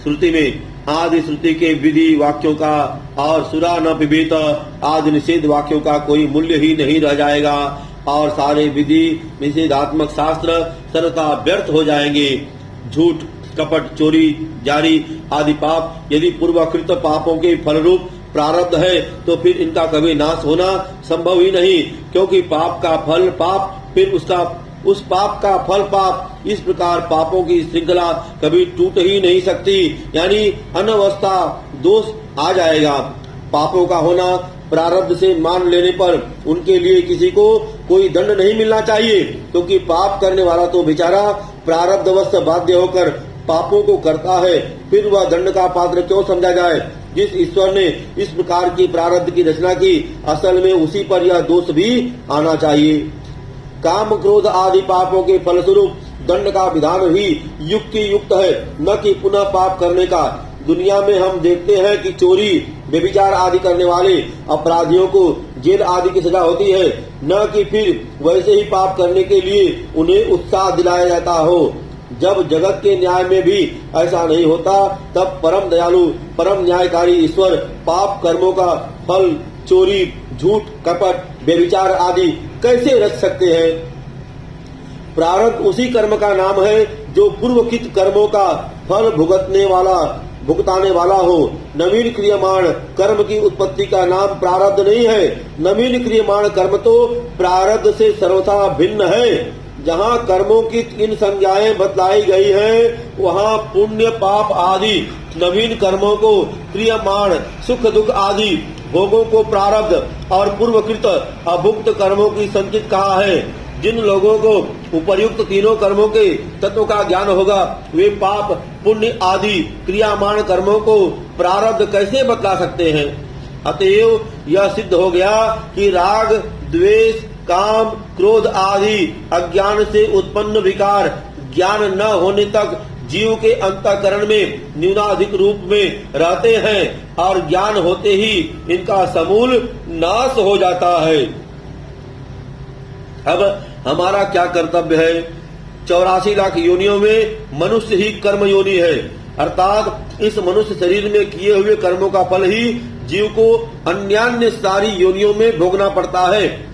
श्रुति में आदि श्रुति के विधि वाक्यों का और सुरा न पिबेत आदि निषेध वाक्यों का कोई मूल्य ही नहीं रह जाएगा और सारे विधि निषेधात्मक शास्त्र सर्वथा व्यर्थ हो जाएंगे। झूठ कपट चोरी जारी आदि पाप यदि पूर्वकृत पापों के फलरूप प्रारब्ध है तो फिर इनका कभी नाश होना संभव ही नहीं, क्योंकि पाप का फल पाप फिर उस पाप का फल पाप। इस प्रकार पापों की श्रृंखला कभी टूट ही नहीं सकती, यानी अनवस्था दोष आ जाएगा। पापों का होना प्रारब्ध से मान लेने पर उनके लिए किसी को कोई दंड नहीं मिलना चाहिए, क्योंकि पाप करने वाला तो बेचारा प्रारब्धवश बाध्य होकर पापों को करता है, फिर वह दंड का पात्र क्यों समझा जाए। जिस ईश्वर ने इस प्रकार की प्रारब्ध की रचना की असल में उसी पर यह दोष भी आना चाहिए। काम क्रोध आदि पापों के फलस्वरूप दंड का विधान ही युक्ति युक्त है, न कि पुनः पाप करने का। दुनिया में हम देखते हैं कि चोरी व्यभिचार आदि करने वाले अपराधियों को जेल आदि की सजा होती है, न कि फिर वैसे ही पाप करने के लिए उन्हें उत्साह दिलाया जाता हो। जब जगत के न्याय में भी ऐसा नहीं होता तब परम दयालु परम न्यायकारी ईश्वर पाप कर्मों का फल चोरी झूठ कपट व्यभिचार आदि कैसे रच सकते हैं। प्रारब्ध उसी कर्म का नाम है जो पूर्वकृत कर्मों का फल भुगताने वाला हो। नवीन क्रियमाण कर्म की उत्पत्ति का नाम प्रारब्ध नहीं है। नवीन क्रियमाण कर्म तो प्रारब्ध से सर्वथा भिन्न है। जहाँ कर्मों की इन संज्ञाएं बतलाई गई हैं, वहाँ पुण्य पाप आदि नवीन कर्मों को क्रियमाण, सुख दुख आदि भोगों को प्रारब्ध और पूर्वकृत अभुक्त कर्मों की संचित कहा है। जिन लोगों को उपर्युक्त तीनों कर्मों के तत्व का ज्ञान होगा, वे पाप पुण्य आदि क्रियामाण कर्मों को प्रारब्ध कैसे बतला सकते हैं। अतएव यह सिद्ध हो गया कि राग, द्वेष, काम, क्रोध आदि अज्ञान से उत्पन्न विकार ज्ञान न होने तक जीव के अंतःकरण में न्यूनाधिक रूप में रहते हैं और ज्ञान होते ही इनका समूल नाश हो जाता है। अब हमारा क्या कर्तव्य है। 84 लाख योनियों में मनुष्य ही कर्म योनि है, अर्थात इस मनुष्य शरीर में किए हुए कर्मों का फल ही जीव को अन्यान्य सारी योनियों में भोगना पड़ता है।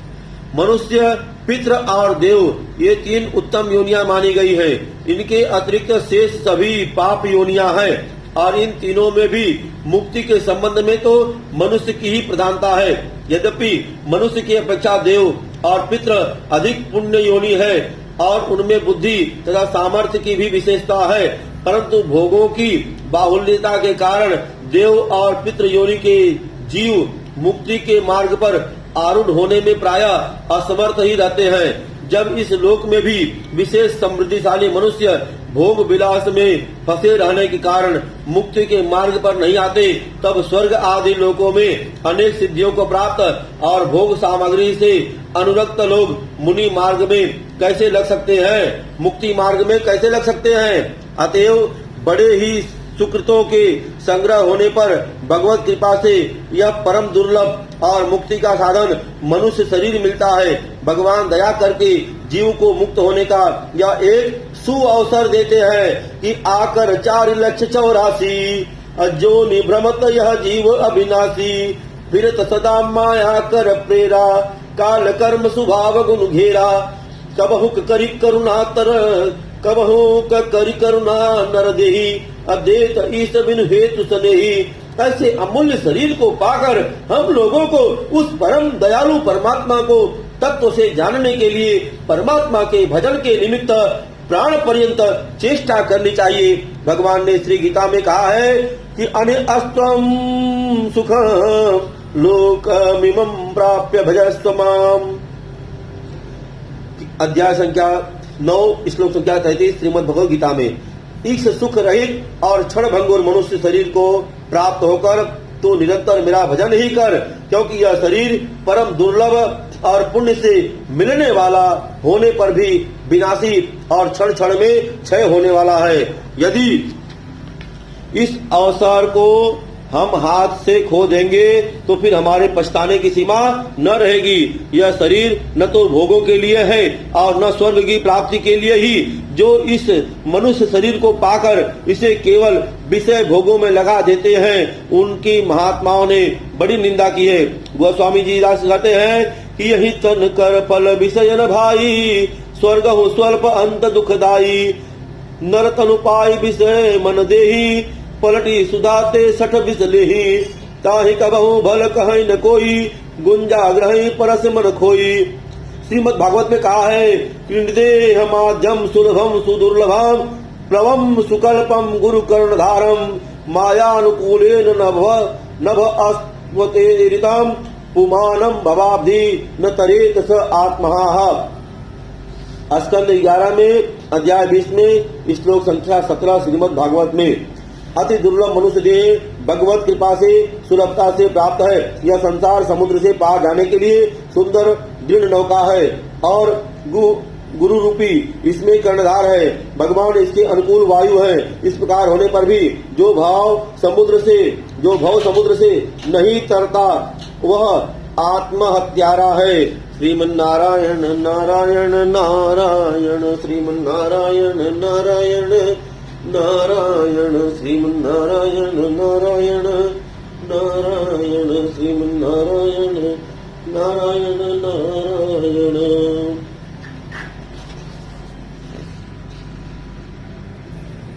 मनुष्य, पितृ और देव ये 3 उत्तम योनियां मानी गई है। इनके अतिरिक्त शेष सभी पाप योनियां हैं और इन तीनों में भी मुक्ति के संबंध में तो मनुष्य की ही प्रधानता है। यद्यपि मनुष्य की अपेक्षा देव और पितृ अधिक पुण्य योनि है और उनमें बुद्धि तथा सामर्थ्य की भी विशेषता है, परंतु भोगों की बाहुल्यता के कारण देव और पितृ योनि के जीव मुक्ति के मार्ग पर आरूढ़ होने में प्रायः असमर्थ ही रहते हैं। जब इस लोक में भी विशेष समृद्धिशाली मनुष्य भोग विलास में फंसे रहने के कारण मुक्ति के मार्ग पर नहीं आते, तब स्वर्ग आदि लोकों में अनेक सिद्धियों को प्राप्त और भोग सामग्री से अनुरक्त लोग मुनि मार्ग में कैसे लग सकते हैं, मुक्ति मार्ग में कैसे लग सकते हैं। अतएव बड़े ही सुकृतों के संग्रह होने पर भगवत कृपा से यह परम दुर्लभ और मुक्ति का साधन मनुष्य शरीर मिलता है। भगवान दया करके जीव को मुक्त होने का यह एक सुअवसर देते हैं कि आकर 4,84,000 जो निभ्रमत यह जीव अविनाशी, फिरत सदा माया कर प्रेरा, काल कर्म स्वभाव गुण घेरा, कबहु करी करुणा तर कबहु करी करुणा नर देही, अदेत ईश बिन हेतु सनेही। ऐसे अमूल्य शरीर को पाकर हम लोगों को उस परम दयालु परमात्मा को तत्व से जानने के लिए परमात्मा के भजन के निमित्त प्राण पर्यंत चेष्टा करनी चाहिए। भगवान ने श्री गीता में कहा है कि अनिअस्त्वं सुखं लोकमिमं प्राप्य भजस्व माम। अध्याय संख्या 9 श्लोक संख्या 33 श्रीमद् भगवद गीता में। इस सुख रहित और क्षण भंगुर मनुष्य शरीर को प्राप्त होकर तो निरंतर मेरा भजन ही कर, क्योंकि यह शरीर परम दुर्लभ और पुण्य से मिलने वाला होने पर भी विनाशी और क्षण क्षण में क्षय होने वाला है। यदि इस अवसर को हम हाथ से खो देंगे तो फिर हमारे पछताने की सीमा न रहेगी। यह शरीर न तो भोगों के लिए है और न स्वर्ग की प्राप्ति के लिए ही। जो इस मनुष्य शरीर को पाकर इसे केवल विषय भोगों में लगा देते हैं, उनकी महात्माओं ने बड़ी निंदा की है। गोस्वामी जी दास कहते हैं कि यही तन कर फल विषय न भाई, स्वर्ग हो स्वल्प अंत दुखदाई, नर तनु पाई विषय मन देही, पलटी सुधाते सठ बिसलेही, ताहि कबहु भल कहीं न कोई, गुंजा ग्रही परस मन खोई। श्रीमद् भागवत में कहा है कि देह माध्यम सुलभम सुदुर्लभम प्लवम सुकल्पम गुरु कर्णधारम, मायानुकूलेन नभ अस्वतेरितम, पुमानम भवाब्धि न तरेत स आत्महा। स्कंद 11 में अध्याय 20 में श्लोक संख्या 17 श्रीमद् भागवत में। अति दुर्लभ मनुष्य देह भगवत कृपा से सुलभता से प्राप्त है। यह संसार समुद्र से पार जाने के लिए सुंदर दृढ़ नौका है और गुरु रूपी इसमें कर्णधार है। भगवान इसके अनुकूल वायु है। इस प्रकार होने पर भी जो भाव समुद्र से नहीं तरता वह आत्महत्यारा है। श्रीमन्नारायण नारायण नारायण श्रीमन्नारायण नारायण नारायण श्रीमन्नारायण नारायण नारायण श्रीमन्नारायण नारायण नारायण।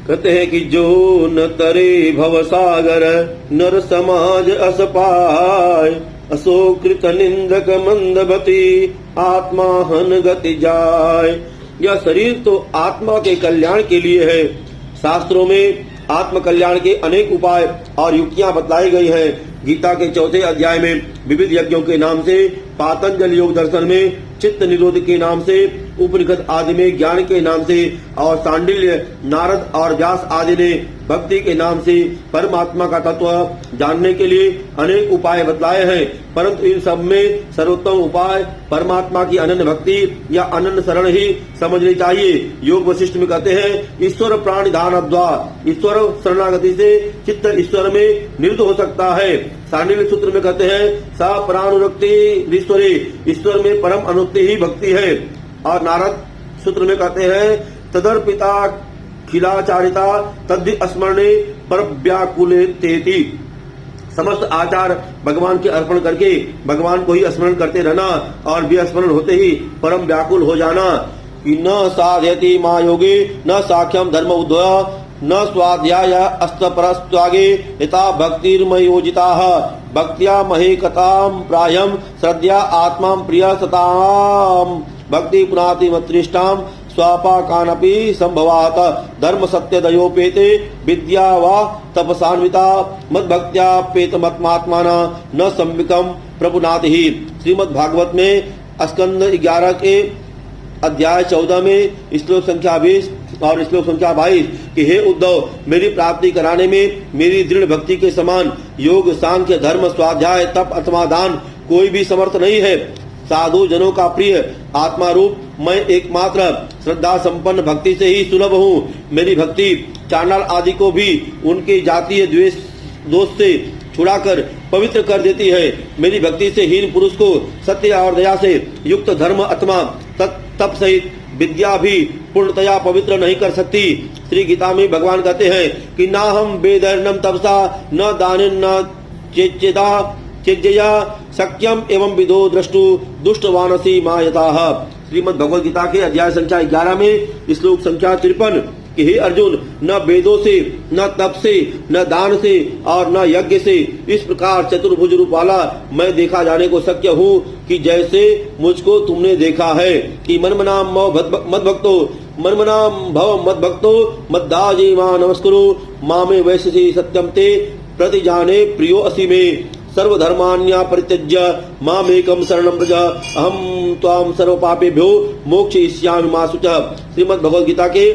कहते हैं कि जो न तरे भव सागर नर समाज अस पाय, असो कृत निंदक मंदबती आत्मा हन गति जाय। यह शरीर तो आत्मा के कल्याण के लिए है। शास्त्रों में आत्म कल्याण के अनेक उपाय और युक्तियां बतलाई गई हैं। गीता के 4थे अध्याय में विविध यज्ञों के नाम से, पातंजल योग दर्शन में चित्त निरोध के नाम से, उपनिषद आदि में ज्ञान के नाम से, और सांडिल्य, नारद और व्यास आदि ने भक्ति के नाम से परमात्मा का तत्व जानने के लिए अनेक उपाय बतलाए हैं। परंतु इन सब में सर्वोत्तम उपाय परमात्मा की अनन्य भक्ति या अनन्य शरण ही समझनी चाहिए। योग वशिष्ठ में कहते हैं, ईश्वर प्राण ध्यान अद्वा, ईश्वर शरणागति से चित्त ईश्वर में निरुद्ध हो सकता है। सांडिल्य सूत्र में कहते हैं, सा प्रानुरक्ति ईश्वरे, ईश्वर में परम अनुक्ति ही भक्ति है। और नारद सूत्र में कहते हैं, तदर्पिता खिलाचारिता तद्धि स्मरणे पर व्याकुले तेति, समस्त आचार भगवान के अर्पण करके भगवान को ही स्मरण करते रहना और विस्मरण होते ही परम व्याकुल हो जाना। कि न साधयति मा योगे न साख्यम धर्म उद्वय न स्वाध्याय अस्तपरस्त्वागे यथा भक्तिर्मयोजिता भक्त्या महेकताम प्रायम श्रद्धया आत्मा प्रिय सताम भक्ति पुनाति मत्रिष्टाम स्वापाकानपि संभवात धर्म सत्य दयोपेते विद्या वा तपसान्विता मद भक्त्या पेतमत्मात्माना न संविकम प्रपुनाति ही। श्रीमद् भागवत में स्कंद 11 के अध्याय 14 में श्लोक संख्या 20 और श्लोक संख्या 22 कि हे उद्धव, मेरी प्राप्ति कराने में मेरी दृढ़ भक्ति के समान योग, सांख्य, धर्म, स्वाध्याय, तप अथवा दान कोई भी समर्थ नहीं है। साधु जनों का प्रिय आत्मा रूप मैं एकमात्र श्रद्धा संपन्न भक्ति से ही सुलभ हूँ। मेरी भक्ति चांडाल आदि को भी उनके जातीय द्वेष दोष से छुड़ाकर पवित्र कर देती है। मेरी भक्ति से हीन पुरुष को सत्य और दया से युक्त धर्म अथवा तप सहित विद्या भी पूर्णतया पवित्र नहीं कर सकती। श्री गीता में भगवान कहते हैं कि ना हम वेदैर्नम तपसा न दानेन न चेच्चेदा चेज्जया सक्यम एवं विदो द्रष्टु दुष्टवानसी मायताः। श्रीमद् भगवद गीता के अध्याय संख्या 11 में श्लोक संख्या 53 कि हे अर्जुन, न वेदों से, न तप से, न दान से और न यज्ञ से इस प्रकार चतुर्भुज रूप वाला मैं देखा जाने को शक्य हूँ कि जैसे मुझको तुमने देखा है। कि मनमनाम मद्भक्तो मनमनाम भव मद्भक्तो मद्दाजी मां नमस्कुरु मामे वैश्यसी सत्यम ते प्रतिजाने प्रियो असि मे सर्वधर्मान्या परित्यज्य मामेकम शरणं व्रज अहम त्वाम सर्व पापेभ्यो मोक्षयिष्यामि मा शुचः। श्रीमद् भगवद गीता के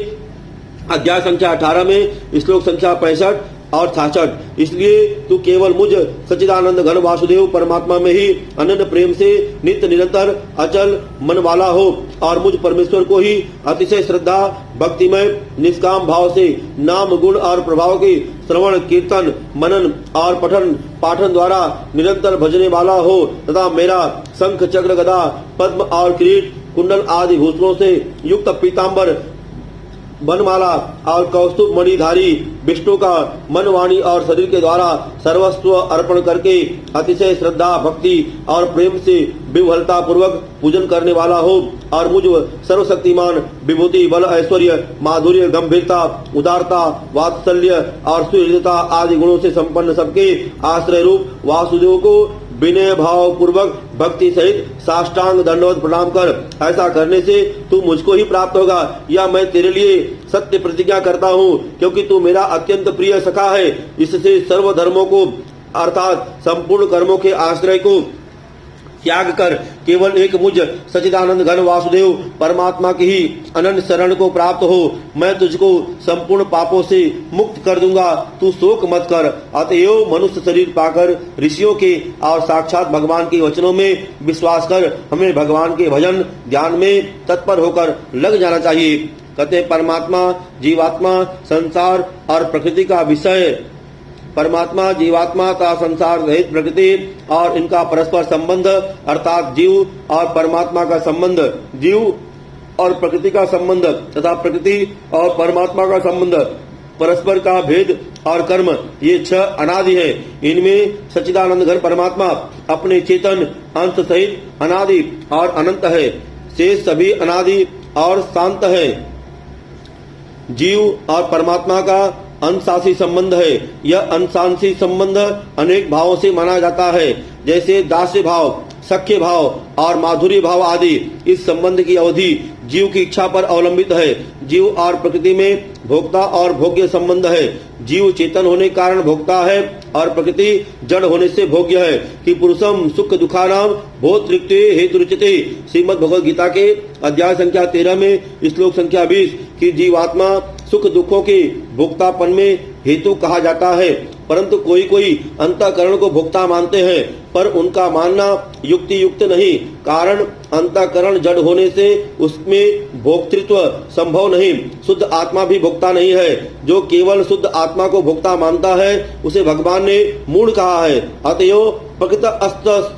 अध्याय संख्या 18 में श्लोक संख्या 65 और 66। इसलिए तू केवल मुझ सच्चिदानंद घन वासुदेव परमात्मा में ही अनन्य प्रेम से नित्य निरंतर अचल मन वाला हो और मुझ परमेश्वर को ही अतिशय श्रद्धा भक्तिमय निष्काम भाव से नाम गुण और प्रभाव के श्रवण कीर्तन मनन और पठन पाठन द्वारा निरंतर भजने वाला हो तथा मेरा शंख चक्र गदा पद्म और किरीट कुंडल आदि भूषणों से युक्त पीताम्बर बनमाला और कौस्तुभ मणिधारी विष्णु का मन वाणी और शरीर के द्वारा सर्वस्व अर्पण करके अतिशय श्रद्धा भक्ति और प्रेम से विह्वलता पूर्वक पूजन करने वाला हो और मुझ सर्वशक्तिमान विभूति बल ऐश्वर्य माधुर्य गंभीरता उदारता वात्सल्य और सुहृदता आदि गुणों से संपन्न सबके आश्रय रूप वासुदेव को विनय भाव पूर्वक भक्ति सहित साष्टांग दंडवत प्रणाम कर। ऐसा करने से तू मुझको ही प्राप्त होगा। या मैं तेरे लिए सत्य प्रतिज्ञा करता हूँ, क्योंकि तू मेरा अत्यंत प्रिय सखा है। इससे सर्व धर्मों को अर्थात संपूर्ण कर्मों के आश्रय को त्याग कर केवल एक मुझ सच्चिदानंद घन वासुदेव परमात्मा की ही अनंत शरण को प्राप्त हो। मैं तुझको संपूर्ण पापों से मुक्त कर दूंगा, तू शोक मत कर। अतएव मनुष्य शरीर पाकर ऋषियों के और साक्षात भगवान के वचनों में विश्वास कर हमें भगवान के भजन ध्यान में तत्पर होकर लग जाना चाहिए। कहते परमात्मा जीवात्मा संसार और प्रकृति का विषय परमात्मा जीवात्मा का संसार रहित प्रकृति और इनका परस्पर संबंध अर्थात जीव और परमात्मा का संबंध, जीव और प्रकृति का संबंध तथा प्रकृति और परमात्मा का संबंध, परस्पर का भेद और कर्म, ये 6 अनादि है। इनमें सच्चिदानंद घन परमात्मा अपने चेतन अंश सहित अनादि और अनंत है। शेष सभी अनादि और शांत है। जीव और परमात्मा का अंशांशी संबंध है। यह अंशांशी संबंध अनेक भावों से माना जाता है, जैसे दास्य भाव, सख्य भाव और माधुर्य भाव आदि। इस संबंध की अवधि जीव की इच्छा पर अवलंबित है। जीव और प्रकृति में भोक्ता और भोग्य संबंध है। जीव चेतन होने के कारण भोक्ता है और प्रकृति जड़ होने से भोग्य है। कि पुरुषम सुख दुखानाम भोक्तृत्वे हेतुरुच्यते। श्रीमद् भगवद गीता के अध्याय संख्या 13 में श्लोक संख्या 20 की जीवात्मा सुख दुखों के भोक्तापन में हेतु कहा जाता है। परंतु कोई कोई अंतःकरण को भोक्ता मानते हैं, पर उनका मानना युक्ति युक्त नहीं। कारण अंतःकरण जड़ होने से उसमें भोक्तृत्व संभव नहीं। शुद्ध आत्मा भी भोक्ता नहीं है। जो केवल शुद्ध आत्मा को भोक्ता मानता है उसे भगवान ने मूढ़ कहा है। अतएव प्रकृत अस्त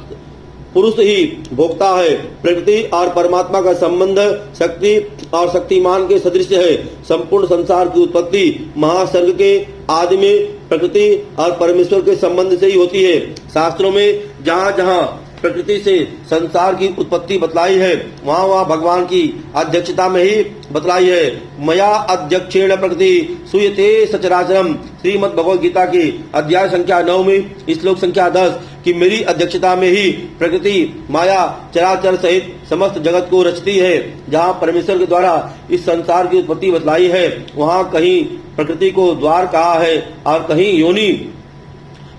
पुरुष ही भोक्ता है। प्रकृति और परमात्मा का संबंध शक्ति और शक्तिमान के सदृश है। संपूर्ण संसार की उत्पत्ति महासर्ग के आदि में प्रकृति और परमेश्वर के संबंध से ही होती है। शास्त्रों में जहाँ जहाँ प्रकृति से संसार की उत्पत्ति बतलाई है, वहाँ वहाँ भगवान की अध्यक्षता में ही बतलाई है। मया अध्यक्षेण प्रकृति सूयते सचराचरम। श्रीमद् भगवद गीता की अध्याय संख्या 9 में श्लोक संख्या 10 कि मेरी अध्यक्षता में ही प्रकृति माया चराचर सहित समस्त जगत को रचती है। जहाँ परमेश्वर के द्वारा इस संसार की उत्पत्ति बतलाई है, वहाँ कहीं प्रकृति को द्वार कहा है और कहीं योनि।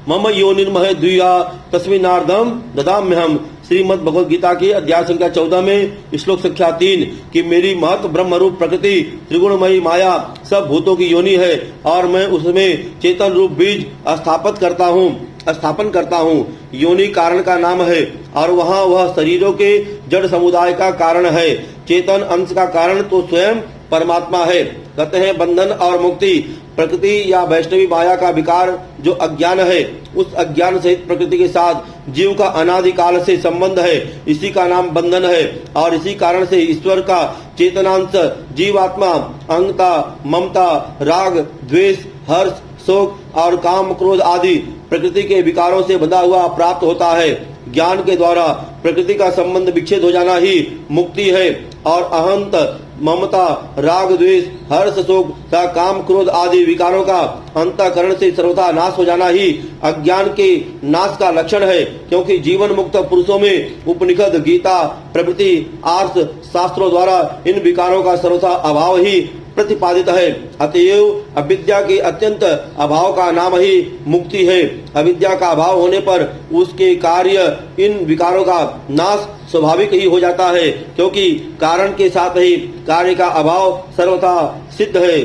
मम योनिर्मह द्विया तस्मिन्नार्धम ददाम्यहम। श्रीमद् भगवद गीता की अध्याय संख्या 14 में श्लोक संख्या 3 कि मेरी महत ब्रह्म रूप प्रकृति त्रिगुणमयी माया सब भूतों की योनि है और मैं उसमें चेतन रूप बीज स्थापन करता हूँ। योनि कारण का नाम है और वहाँ वह शरीरों के जड़ समुदाय का कारण है। चेतन अंश का कारण तो स्वयं परमात्मा है। कहते हैं बंधन और मुक्ति प्रकृति या वैष्णवी माया का विकार जो अज्ञान है, उस अज्ञान सहित प्रकृति के साथ जीव का अनादिकाल से संबंध है। इसी का नाम बंधन है और इसी कारण से ईश्वर का चेतनांश जीवात्मा अहंता, ममता, राग, द्वेष, हर्ष, शोक और काम, क्रोध आदि प्रकृति के विकारों से बंधा हुआ प्राप्त होता है। ज्ञान के द्वारा प्रकृति का संबंध विच्छेद हो जाना ही मुक्ति है और अहंत, ममता, राग, द्वेष, हर्ष, शोक तथा काम, क्रोध आदि विकारों का अंतःकरण से सर्वथा नाश हो जाना ही अज्ञान के नाश का लक्षण है। क्योंकि जीवन मुक्त पुरुषों में उपनिषद, गीता प्रभृति आर्ष शास्त्रों द्वारा इन विकारों का सर्वथा अभाव ही प्रतिपादित है। अतएव अविद्या के अत्यंत अभाव का नाम ही मुक्ति है। अविद्या का अभाव होने पर उसके कार्य इन विकारों का नाश स्वाभाविक ही हो जाता है, क्योंकि कारण के साथ ही कार्य का अभाव सर्वथा सिद्ध है।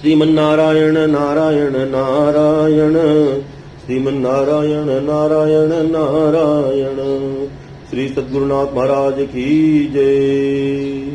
श्रीमन्नारायण नारायण नारायण, श्रीमन्नारायण नारायण नारायण। श्री सद्गुरुनाथ महाराज की जय।